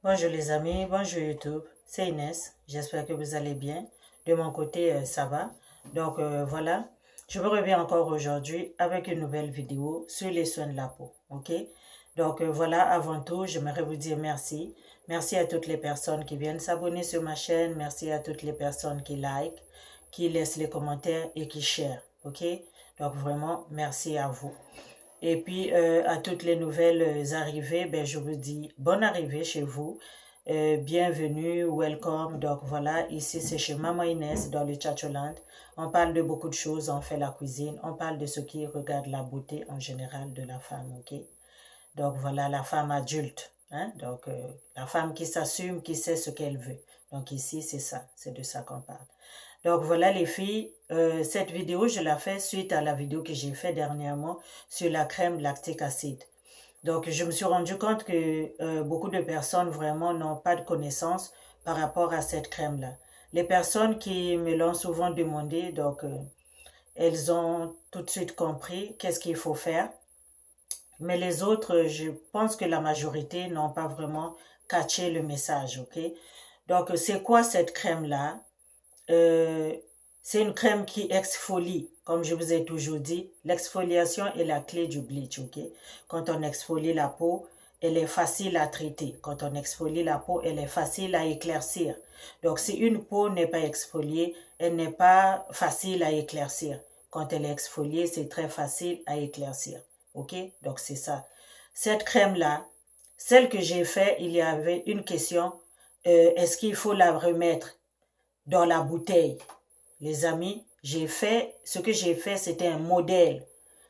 Bonjour les amis, bonjour YouTube, c'est Inès, j'espère que vous allez bien. De mon côté, ça va. Voilà, je vous reviens encore aujourd'hui avec une nouvelle vidéo sur les soins de la peau, ok? Voilà, avant tout, j'aimerais vous dire merci. Merci à toutes les personnes qui viennent s'abonner sur ma chaîne, merci à toutes les personnes qui like, qui laissent les commentaires et qui share, ok? Donc vraiment, merci à vous. Et puis, à toutes les nouvelles arrivées, ben, je vous dis bonne arrivée chez vous. Bienvenue, welcome. Donc voilà, ici c'est chez Maman Inès dans le Tchatcholand. On parle de beaucoup de choses, on fait la cuisine, on parle de ce qui regarde la beauté en général de la femme, ok? Donc voilà, la femme adulte, hein? La femme qui s'assume, qui sait ce qu'elle veut. Donc ici, c'est ça, c'est de ça qu'on parle. Donc voilà les filles, cette vidéo, je la fais suite à la vidéo que j'ai fait dernièrement sur la crème lactique acide. Donc je me suis rendu compte que beaucoup de personnes vraiment n'ont pas de connaissances par rapport à cette crème-là. Les personnes qui me l'ont souvent demandé, elles ont tout de suite compris qu'est-ce qu'il faut faire. Mais les autres, je pense que la majorité n'ont pas vraiment catché le message, ok? Donc c'est quoi cette crème-là? Euh, c'est une crème qui exfolie. Comme je vous ai toujours dit, l'exfoliation est la clé du bleach, ok? Quand on exfolie la peau, elle est facile à traiter. Quand on exfolie la peau, elle est facile à éclaircir. Donc, si une peau n'est pas exfoliée, elle n'est pas facile à éclaircir. Quand elle est exfoliée, c'est très facile à éclaircir, ok? Donc, c'est ça. Cette crème-là, celle que j'ai faite, il y avait une question. Est-ce qu'il faut la remettre dans la bouteille? Les amis, ce que j'ai fait, c'était un modèle.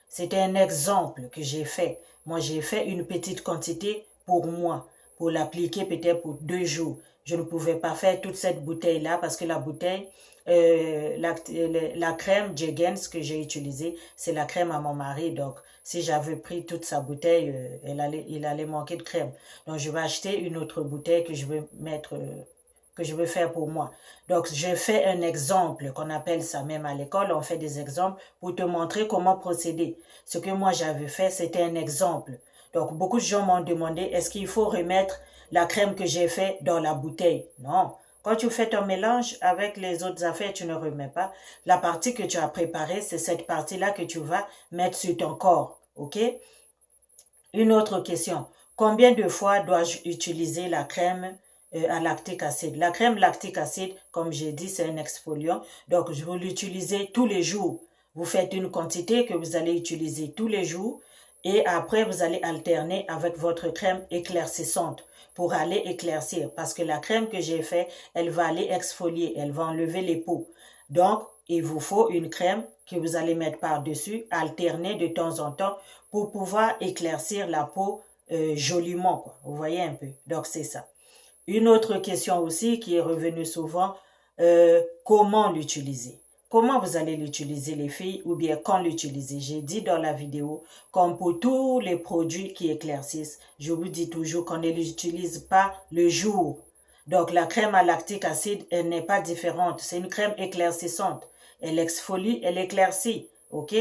C'était un exemple que j'ai fait. Moi, j'ai fait une petite quantité pour moi, pour l'appliquer peut-être pour 2 jours. Je ne pouvais pas faire toute cette bouteille-là parce que la bouteille, la crème Jergens que j'ai utilisée, c'est la crème à mon mari. Donc, si j'avais pris toute sa bouteille, il allait manquer de crème. Donc, je vais acheter une autre bouteille que je vais mettre que je veux faire pour moi. Donc, je fais un exemple, qu'on appelle ça même à l'école, on fait des exemples pour te montrer comment procéder. Ce que moi j'avais fait, c'était un exemple. Donc, beaucoup de gens m'ont demandé, est-ce qu'il faut remettre la crème que j'ai fait dans la bouteille? Non. Quand tu fais ton mélange avec les autres affaires, tu ne remets pas. La partie que tu as préparée, c'est cette partie-là que tu vas mettre sur ton corps. OK? Une autre question. Combien de fois dois-je utiliser la crème à lactique acide? La crème lactique acide, comme j'ai dit, c'est un exfoliant. Donc, je vais l'utiliser tous les jours. Vous faites une quantité que vous allez utiliser tous les jours et après, vous allez alterner avec votre crème éclaircissante pour aller éclaircir. Parce que la crème que j'ai fait, elle va aller exfolier, elle va enlever les peaux. Donc, il vous faut une crème que vous allez mettre par-dessus, alterner de temps en temps pour pouvoir éclaircir la peau joliment, quoi. Vous voyez un peu. Donc, c'est ça. Une autre question aussi qui est revenue souvent, comment l'utiliser? Comment vous allez l'utiliser, les filles, ou bien quand l'utiliser? J'ai dit dans la vidéo, comme pour tous les produits qui éclaircissent, je vous dis toujours qu'on ne l'utilise pas le jour. Donc, la crème à lactique acide, elle n'est pas différente. C'est une crème éclaircissante. Elle exfolie, elle éclaircit. OK?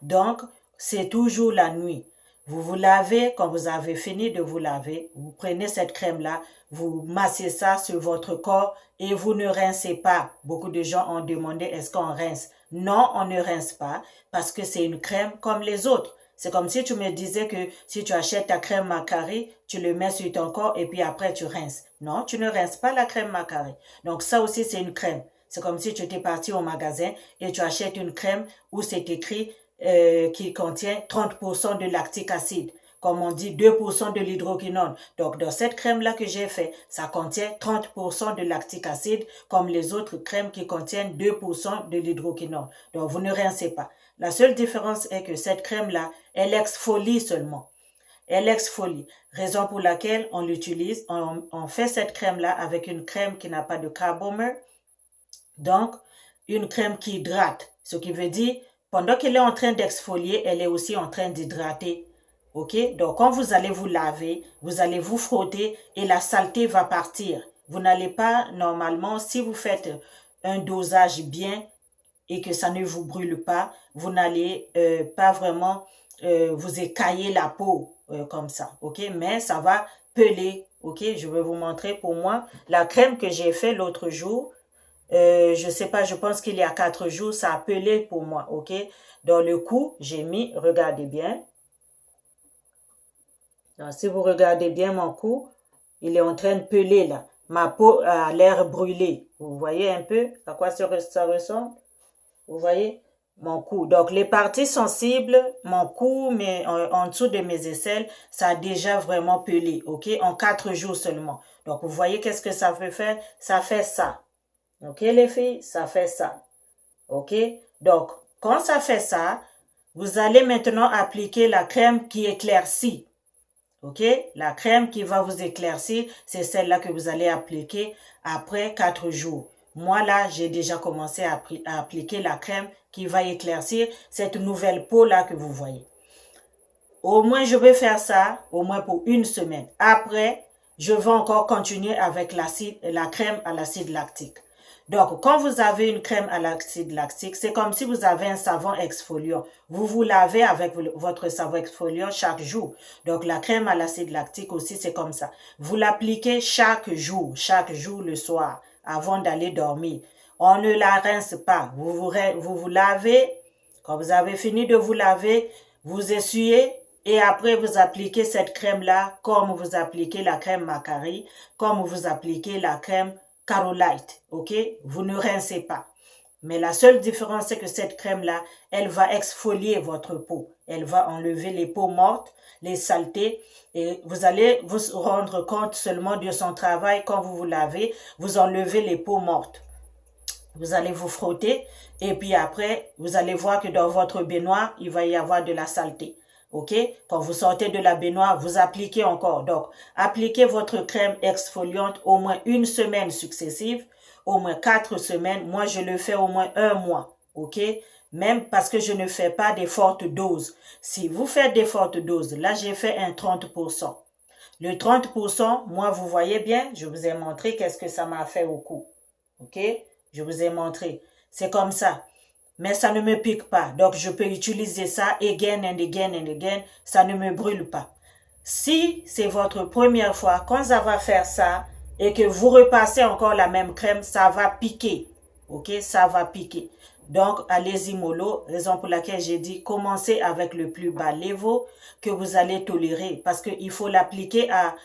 Donc, c'est toujours la nuit. Vous vous lavez, quand vous avez fini de vous laver, vous prenez cette crème-là, vous massez ça sur votre corps et vous ne rincez pas. Beaucoup de gens ont demandé est-ce qu'on rince? Non, on ne rince pas parce que c'est une crème comme les autres. C'est comme si tu me disais que si tu achètes ta crème Macari, tu le mets sur ton corps et puis après tu rinces. Non, tu ne rinces pas la crème Macari. Donc ça aussi c'est une crème. C'est comme si tu étais parti au magasin et tu achètes une crème où c'est écrit qui contient 30% de lactique acide. Comme on dit, 2% de l'hydroquinone. Donc, dans cette crème-là que j'ai fait, ça contient 30% de lactique acide, comme les autres crèmes qui contiennent 2% de l'hydroquinone. Donc, vous ne rincez pas. La seule différence est que cette crème-là, elle exfolie seulement. Elle exfolie. Raison pour laquelle on l'utilise. On fait cette crème-là avec une crème qui n'a pas de carbomer. Donc, une crème qui hydrate. Ce qui veut dire, pendant qu'elle est en train d'exfolier, elle est aussi en train d'hydrater. OK? Donc, quand vous allez vous laver, vous allez vous frotter et la saleté va partir. Vous n'allez pas, normalement, si vous faites un dosage bien et que ça ne vous brûle pas, vous n'allez pas vraiment vous écailler la peau comme ça. OK? Mais ça va peler Ok, je vais vous montrer pour moi la crème que j'ai fait l'autre jour. Je sais pas, je pense qu'il y a 4 jours, ça a pelé pour moi, ok? Dans le cou, j'ai mis, regardez bien. Donc, si vous regardez bien mon cou, il est en train de peler là. Ma peau a l'air brûlée. Vous voyez un peu à quoi ça ressemble? Vous voyez mon cou. Donc, les parties sensibles, mon cou, mais en dessous de mes aisselles, ça a déjà vraiment pelé, ok? En 4 jours seulement. Donc, vous voyez qu'est-ce que ça peut faire? Ça fait ça. Ok, les filles? Ça fait ça. Ok? Donc, quand ça fait ça, vous allez maintenant appliquer la crème qui éclaircit. Ok? La crème qui va vous éclaircir, c'est celle-là que vous allez appliquer après 4 jours. Moi, là, j'ai déjà commencé à appliquer la crème qui va éclaircir cette nouvelle peau-là que vous voyez. Au moins, je vais faire ça, au moins pour une semaine. Après, je vais encore continuer avec la crème à l'acide lactique. Donc, quand vous avez une crème à l'acide lactique, c'est comme si vous avez un savon exfoliant. Vous vous lavez avec votre savon exfoliant chaque jour. Donc, la crème à l'acide lactique aussi, c'est comme ça. Vous l'appliquez chaque jour le soir, avant d'aller dormir. On ne la rince pas. Vous lavez. Quand vous avez fini de vous laver, vous essuyez et après vous appliquez cette crème-là comme vous appliquez la crème Macari, comme vous appliquez la crème Carolite, ok? Vous ne rincez pas. Mais la seule différence, c'est que cette crème-là, elle va exfolier votre peau. Elle va enlever les peaux mortes, les saletés, et vous allez vous rendre compte seulement de son travail quand vous vous lavez. Vous enlevez les peaux mortes. Vous allez vous frotter et puis après, vous allez voir que dans votre baignoire, il va y avoir de la saleté. Ok? Quand vous sortez de la baignoire, vous appliquez encore. Donc, appliquez votre crème exfoliante au moins une semaine successive, au moins 4 semaines. Moi, je le fais au moins un mois. Ok? Même parce que je ne fais pas des fortes doses. Si vous faites des fortes doses, là, j'ai fait un 30%. Le 30%, moi, vous voyez bien, je vous ai montré qu'est-ce que ça m'a fait au cou. Ok? Je vous ai montré. C'est comme ça. Mais ça ne me pique pas. Donc, je peux utiliser ça again and again and again. Ça ne me brûle pas. Si c'est votre première fois, quand ça va faire ça et que vous repassez encore la même crème, ça va piquer. Ok? Ça va piquer. Donc, allez-y mollo. Raison pour laquelle j'ai dit commencez avec le plus bas niveau que vous allez tolérer. Parce qu'il faut l'appliquer à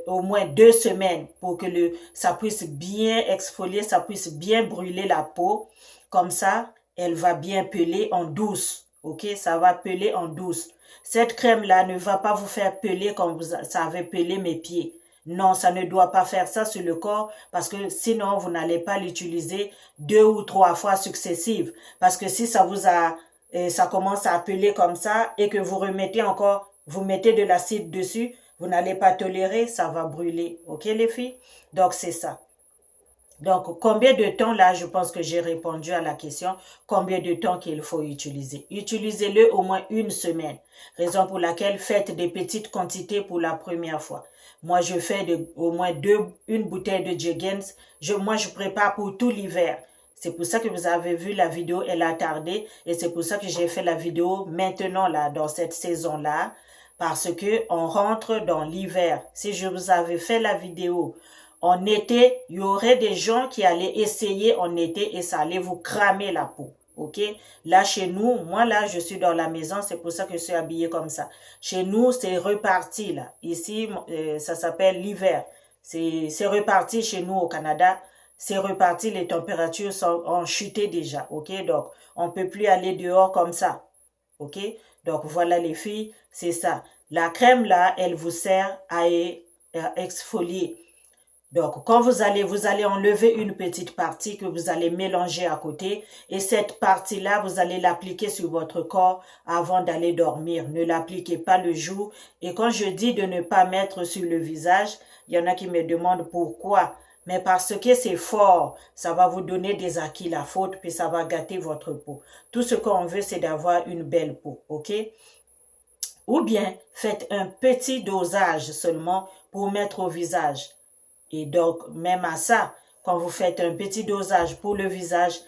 au moins 2 semaines pour que ça puisse bien exfolier, ça puisse bien brûler la peau. Comme ça, elle va bien peler en douce. Ok, ça va peler en douce. Cette crème-là ne va pas vous faire peler comme ça avait pelé mes pieds. Non, ça ne doit pas faire ça sur le corps parce que sinon, vous n'allez pas l'utiliser 2 ou 3 fois successives. Parce que si ça commence à peler comme ça et que vous remettez encore, vous mettez de l'acide dessus, vous n'allez pas tolérer, ça va brûler. Ok les filles? Donc c'est ça. Donc combien de temps là, je pense que j'ai répondu à la question, combien de temps qu'il faut utiliser. Utilisez-le au moins une semaine. Raison pour laquelle faites des petites quantités pour la première fois. Moi je fais au moins une bouteille de Jergens. Moi je prépare pour tout l'hiver. C'est pour ça que vous avez vu la vidéo, elle a tardé. Et c'est pour ça que j'ai fait la vidéo maintenant là, dans cette saison-là. Parce que on rentre dans l'hiver. Si je vous avais fait la vidéo en été, il y aurait des gens qui allaient essayer en été et ça allait vous cramer la peau. Ok? Là, chez nous, moi là, je suis dans la maison, c'est pour ça que je suis habillée comme ça. Chez nous, c'est reparti là. Ici, ça s'appelle l'hiver. C'est reparti chez nous au Canada. C'est reparti, les températures ont chuté déjà. Ok? Donc, on peut plus aller dehors comme ça. Ok? Donc, voilà les filles, c'est ça. La crème là, elle vous sert à exfolier. Donc, quand vous allez enlever une petite partie que vous allez mélanger à côté et cette partie-là, vous allez l'appliquer sur votre corps avant d'aller dormir. Ne l'appliquez pas le jour. Et quand je dis de ne pas mettre sur le visage, il y en a qui me demandent pourquoi. Mais parce que c'est fort, ça va vous donner des acquis la faute, puis ça va gâter votre peau. Tout ce qu'on veut, c'est d'avoir une belle peau, ok? Ou bien, faites un petit dosage seulement pour mettre au visage. Et donc, même à ça, quand vous faites un petit dosage pour le visage,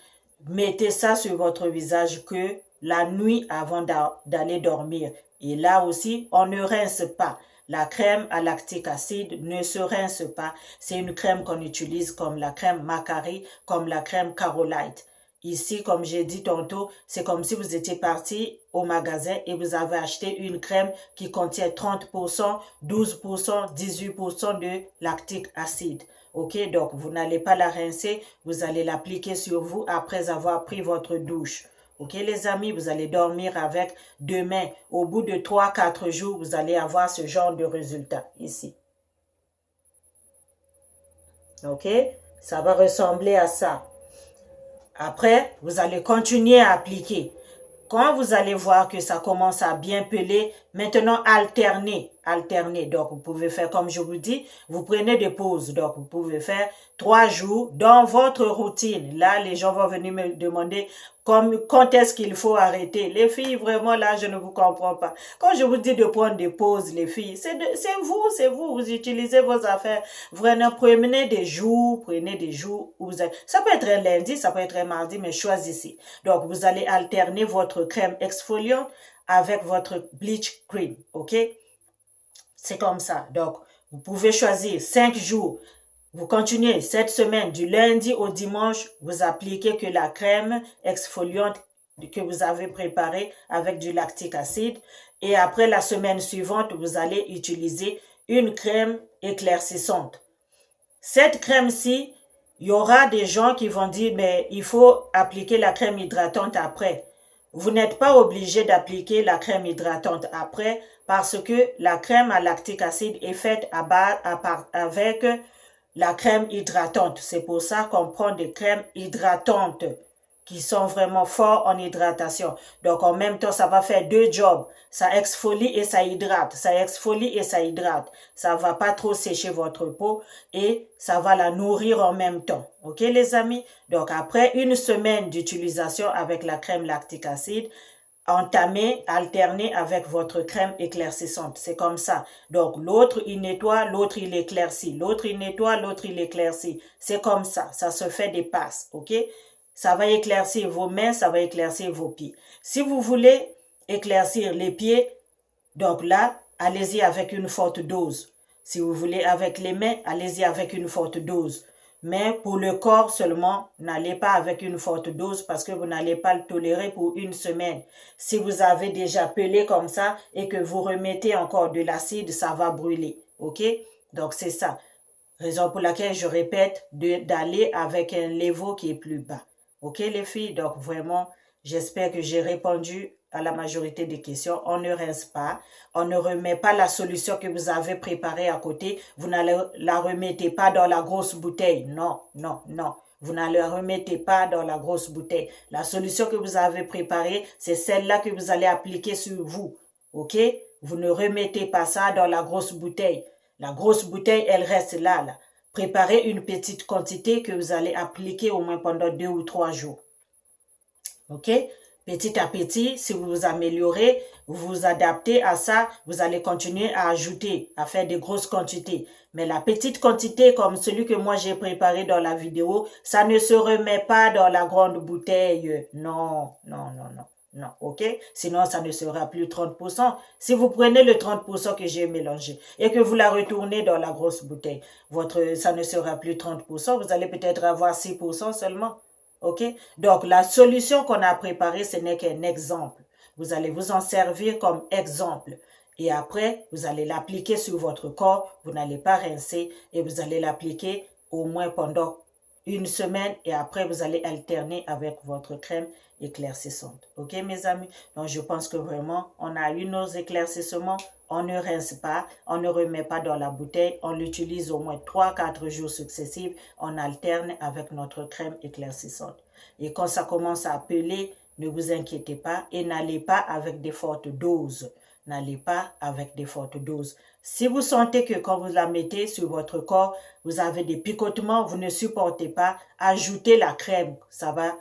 mettez ça sur votre visage que la nuit avant d'aller dormir. Et là aussi, on ne rince pas. La crème à lactique acide ne se rince pas. C'est une crème qu'on utilise comme la crème Macari, comme la crème Carolite. Ici, comme j'ai dit tantôt, c'est comme si vous étiez parti au magasin et vous avez acheté une crème qui contient 30%, 12%, 18% de lactique acide. Ok, donc vous n'allez pas la rincer, vous allez l'appliquer sur vous après avoir pris votre douche. Ok, les amis, vous allez dormir avec demain. Au bout de 3-4 jours, vous allez avoir ce genre de résultat ici. Ok, ça va ressembler à ça. Après, vous allez continuer à appliquer. Quand vous allez voir que ça commence à bien peler, maintenant alternez, alternez. Donc, vous pouvez faire comme je vous dis, vous prenez des pauses. Donc, vous pouvez faire 3 jours dans votre routine. Là, les gens vont venir me demander quand est-ce qu'il faut arrêter. Les filles, vraiment, là, je ne vous comprends pas. Quand je vous dis de prendre des pauses, les filles, c'est vous. Vous utilisez vos affaires. Vraiment, prenez des jours où vous avez... Ça peut être un lundi, ça peut être un mardi, mais choisissez. Donc, vous allez alterner votre crème exfoliante avec votre bleach cream, ok? C'est comme ça. Donc, vous pouvez choisir 5 jours. Vous continuez cette semaine, du lundi au dimanche, vous appliquez que la crème exfoliante que vous avez préparée avec du lactique acide. Et après la semaine suivante, vous allez utiliser une crème éclaircissante. Cette crème-ci, il y aura des gens qui vont dire, mais il faut appliquer la crème hydratante après. Vous n'êtes pas obligé d'appliquer la crème hydratante après parce que la crème à lactique acide est faite avec la crème hydratante. C'est pour ça qu'on prend des crèmes hydratantes qui sont vraiment forts en hydratation. Donc, en même temps, ça va faire 2 jobs. Ça exfolie et ça hydrate. Ça exfolie et ça hydrate. Ça va pas trop sécher votre peau et ça va la nourrir en même temps. OK, les amis? Donc, après une semaine d'utilisation avec la crème lactique acide, entamer, alterner avec votre crème éclaircissante. C'est comme ça. Donc, l'autre, il nettoie, l'autre, il éclaircit. L'autre, il nettoie, l'autre, il éclaircit. C'est comme ça. Ça se fait des passes. OK? Ça va éclaircir vos mains, ça va éclaircir vos pieds. Si vous voulez éclaircir les pieds, donc là, allez-y avec une forte dose. Si vous voulez avec les mains, allez-y avec une forte dose. Mais pour le corps seulement, n'allez pas avec une forte dose parce que vous n'allez pas le tolérer pour une semaine. Si vous avez déjà pelé comme ça et que vous remettez encore de l'acide, ça va brûler. OK? Donc, c'est ça. Raison pour laquelle je répète d'aller avec un niveau qui est plus bas. OK, les filles? Donc, vraiment, j'espère que j'ai répondu à la majorité des questions. On ne rince pas. On ne remet pas la solution que vous avez préparée à côté. Vous ne la remettez pas dans la grosse bouteille. Non, non, non. Vous ne la remettez pas dans la grosse bouteille. La solution que vous avez préparée, c'est celle-là que vous allez appliquer sur vous. OK? Vous ne remettez pas ça dans la grosse bouteille. La grosse bouteille, elle reste là, là. Préparez une petite quantité que vous allez appliquer au moins pendant 2 ou 3 jours. OK? Petit à petit, si vous vous améliorez, vous vous adaptez à ça, vous allez continuer à ajouter, à faire des grosses quantités. Mais la petite quantité, comme celui que moi j'ai préparé dans la vidéo, ça ne se remet pas dans la grande bouteille. Non, non, non, non. Non, ok? Sinon, ça ne sera plus 30%. Si vous prenez le 30% que j'ai mélangé et que vous la retournez dans la grosse bouteille, ça ne sera plus 30%. Vous allez peut-être avoir 6% seulement. OK? Donc, la solution qu'on a préparée, ce n'est qu'un exemple. Vous allez vous en servir comme exemple. Et après, vous allez l'appliquer sur votre corps. Vous n'allez pas rincer et vous allez l'appliquer au moins pendant une semaine et après, vous allez alterner avec votre crème éclaircissante. OK, mes amis? Donc, je pense que vraiment, on a eu nos éclaircissements. On ne rince pas, on ne remet pas dans la bouteille, on l'utilise au moins 3-4 jours successifs, on alterne avec notre crème éclaircissante. Et quand ça commence à peler, ne vous inquiétez pas et n'allez pas avec des fortes doses. N'allez pas avec des fortes doses. Si vous sentez que quand vous la mettez sur votre corps, vous avez des picotements, vous ne supportez pas, ajoutez la crème. Ça va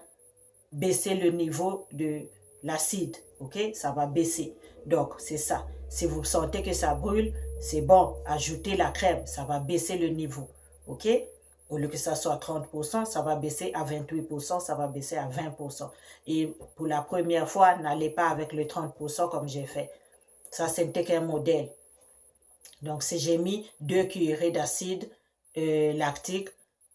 baisser le niveau de l'acide. OK? Ça va baisser. Donc, c'est ça. Si vous sentez que ça brûle, c'est bon. Ajoutez la crème. Ça va baisser le niveau. OK? Au lieu que ça soit 30%, ça va baisser à 28%, ça va baisser à 20%. Et pour la première fois, n'allez pas avec le 30% comme j'ai fait. Ça, c'était qu'un modèle. Donc, si j'ai mis 2 cuillerées d'acide lactique,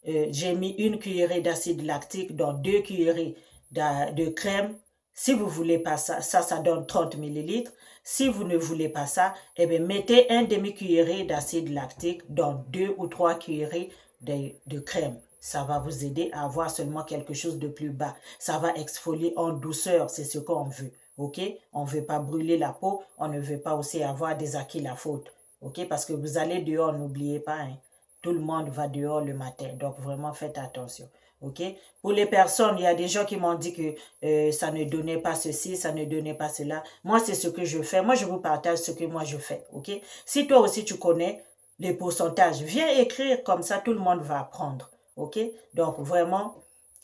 j'ai mis 1 cuillerée d'acide lactique dans 2 cuillerées de crème. Si vous voulez pas ça, ça donne 30 millilitres. Si vous ne voulez pas ça, eh bien, mettez un demi-cuillerée d'acide lactique dans 2 ou 3 cuillerées de crème. Ça va vous aider à avoir seulement quelque chose de plus bas. Ça va exfolier en douceur, c'est ce qu'on veut. OK? On ne veut pas brûler la peau, on ne veut pas aussi avoir des acquis la faute. OK? Parce que vous allez dehors, n'oubliez pas, hein, tout le monde va dehors le matin. Donc, vraiment, faites attention. OK? Pour les personnes, il y a des gens qui m'ont dit que ça ne donnait pas ceci, ça ne donnait pas cela. Moi, c'est ce que je fais. Moi, je vous partage ce que moi, je fais. OK? Si toi aussi, tu connais les pourcentages, viens écrire comme ça, tout le monde va apprendre. OK? Donc, vraiment,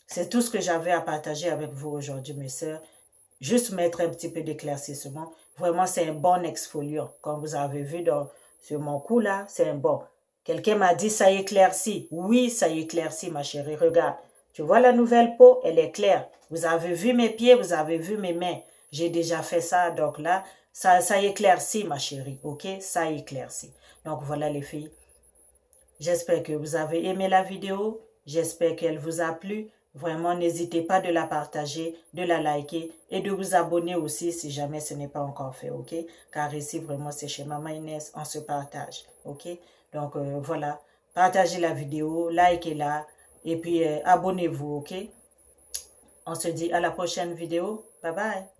c'est tout ce que j'avais à partager avec vous aujourd'hui, mes sœurs. Juste mettre un petit peu d'éclaircissement. Vraiment, c'est un bon exfoliant. Comme vous avez vu sur mon cou là, c'est un bon. Quelqu'un m'a dit, ça éclaircit. Oui, ça éclaircit, ma chérie. Regarde. Tu vois la nouvelle peau, elle est claire. Vous avez vu mes pieds, vous avez vu mes mains. J'ai déjà fait ça, donc là, ça éclaircit, ma chérie. OK? Ça éclaircit. Donc voilà les filles. J'espère que vous avez aimé la vidéo. J'espère qu'elle vous a plu. Vraiment, n'hésitez pas de la partager, de la liker et de vous abonner aussi si jamais ce n'est pas encore fait, ok? Car ici, vraiment, c'est chez Maman Inès, on se partage, ok? Donc, voilà, partagez la vidéo, likez-la et puis abonnez-vous, ok? On se dit à la prochaine vidéo. Bye bye!